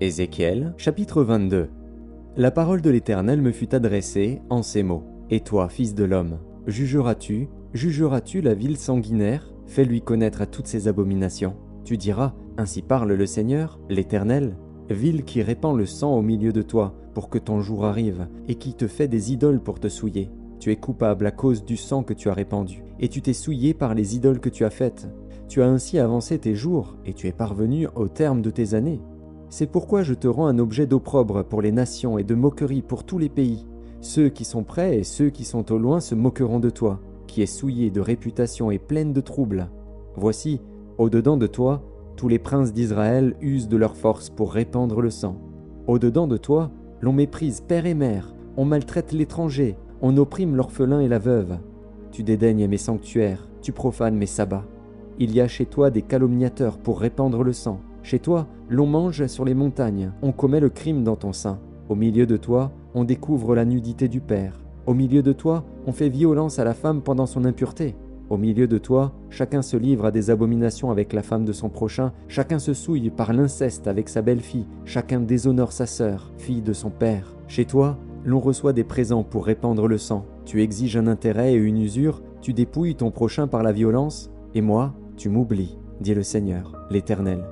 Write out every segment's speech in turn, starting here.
Ézéchiel, chapitre 22. La parole de l'Éternel me fut adressée en ces mots. Et toi, fils de l'homme, jugeras-tu la ville sanguinaire? Fais-lui connaître à toutes ses abominations. Tu diras, ainsi parle le Seigneur, l'Éternel, ville qui répand le sang au milieu de toi, pour que ton jour arrive, et qui te fait des idoles pour te souiller. Tu es coupable à cause du sang que tu as répandu, et tu t'es souillé par les idoles que tu as faites. Tu as ainsi avancé tes jours, et tu es parvenu au terme de tes années. C'est pourquoi je te rends un objet d'opprobre pour les nations et de moquerie pour tous les pays. Ceux qui sont près et ceux qui sont au loin se moqueront de toi, qui es souillé de réputation et pleine de troubles. Voici, au-dedans de toi, tous les princes d'Israël usent de leur force pour répandre le sang. Au-dedans de toi, l'on méprise père et mère, on maltraite l'étranger, on opprime l'orphelin et la veuve. Tu dédaignes mes sanctuaires, tu profanes mes sabbats. Il y a chez toi des calomniateurs pour répandre le sang. Chez toi, l'on mange sur les montagnes, on commet le crime dans ton sein. Au milieu de toi, on découvre la nudité du père. Au milieu de toi, on fait violence à la femme pendant son impureté. Au milieu de toi, chacun se livre à des abominations avec la femme de son prochain, chacun se souille par l'inceste avec sa belle-fille, chacun déshonore sa sœur, fille de son père. Chez toi, l'on reçoit des présents pour répandre le sang. Tu exiges un intérêt et une usure, tu dépouilles ton prochain par la violence, et moi, tu m'oublies, dit le Seigneur, l'Éternel.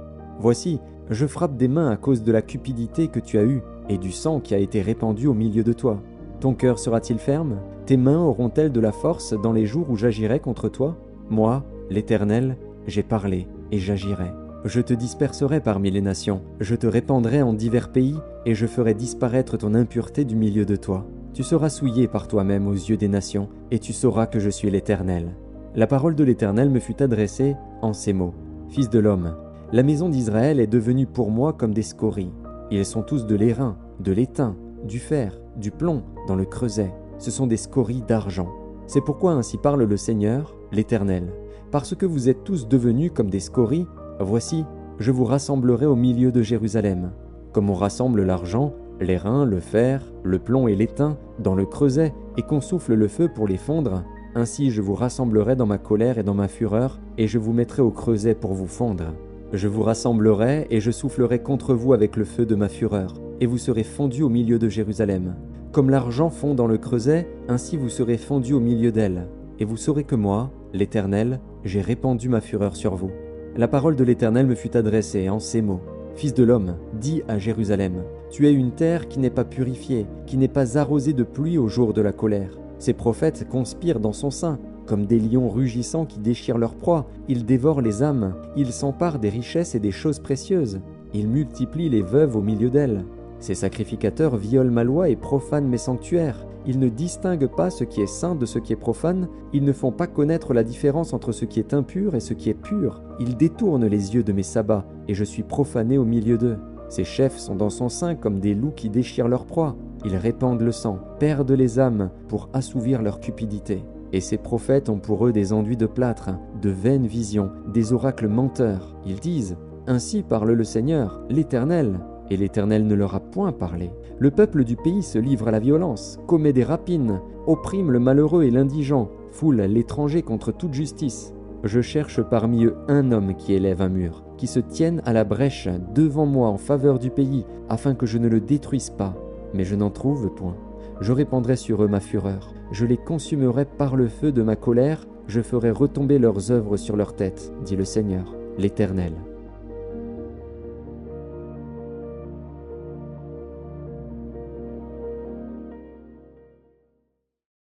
Voici, je frappe des mains à cause de la cupidité que tu as eue et du sang qui a été répandu au milieu de toi. Ton cœur sera-t-il ferme? Tes mains auront-elles de la force dans les jours où j'agirai contre toi? Moi, l'Éternel, j'ai parlé et j'agirai. Je te disperserai parmi les nations, je te répandrai en divers pays et je ferai disparaître ton impureté du milieu de toi. Tu seras souillé par toi-même aux yeux des nations et tu sauras que je suis l'Éternel. La parole de l'Éternel me fut adressée en ces mots. Fils de l'homme, la maison d'Israël est devenue pour moi comme des scories. Ils sont tous de l'airain, de l'étain, du fer, du plomb dans le creuset. Ce sont des scories d'argent. C'est pourquoi ainsi parle le Seigneur, l'Éternel. Parce que vous êtes tous devenus comme des scories, voici, je vous rassemblerai au milieu de Jérusalem. Comme on rassemble l'argent, l'airain, le fer, le plomb et l'étain dans le creuset et qu'on souffle le feu pour les fondre, ainsi je vous rassemblerai dans ma colère et dans ma fureur et je vous mettrai au creuset pour vous fondre. Je vous rassemblerai et je soufflerai contre vous avec le feu de ma fureur, et vous serez fondus au milieu de Jérusalem. Comme l'argent fond dans le creuset, ainsi vous serez fondus au milieu d'elle. Et vous saurez que moi, l'Éternel, j'ai répandu ma fureur sur vous. La parole de l'Éternel me fut adressée en ces mots. Fils de l'homme, dis à Jérusalem, tu es une terre qui n'est pas purifiée, qui n'est pas arrosée de pluie au jour de la colère. Ces prophètes conspirent dans son sein. Comme des lions rugissants qui déchirent leur proie, ils dévorent les âmes, ils s'emparent des richesses et des choses précieuses. Ils multiplient les veuves au milieu d'elles. Ces sacrificateurs violent ma loi et profanent mes sanctuaires. Ils ne distinguent pas ce qui est saint de ce qui est profane. Ils ne font pas connaître la différence entre ce qui est impur et ce qui est pur. Ils détournent les yeux de mes sabbats, et je suis profané au milieu d'eux. Ces chefs sont dans son sein comme des loups qui déchirent leur proie. Ils répandent le sang, perdent les âmes pour assouvir leur cupidité. Et ces prophètes ont pour eux des enduits de plâtre, de vaines visions, des oracles menteurs. Ils disent « Ainsi parle le Seigneur, l'Éternel ». Et l'Éternel ne leur a point parlé. Le peuple du pays se livre à la violence, commet des rapines, opprime le malheureux et l'indigent, foule l'étranger contre toute justice. Je cherche parmi eux un homme qui élève un mur, qui se tienne à la brèche devant moi en faveur du pays, afin que je ne le détruise pas. Mais je n'en trouve point. Je répandrai sur eux ma fureur, je les consumerai par le feu de ma colère, je ferai retomber leurs œuvres sur leur tête, dit le Seigneur, l'Éternel.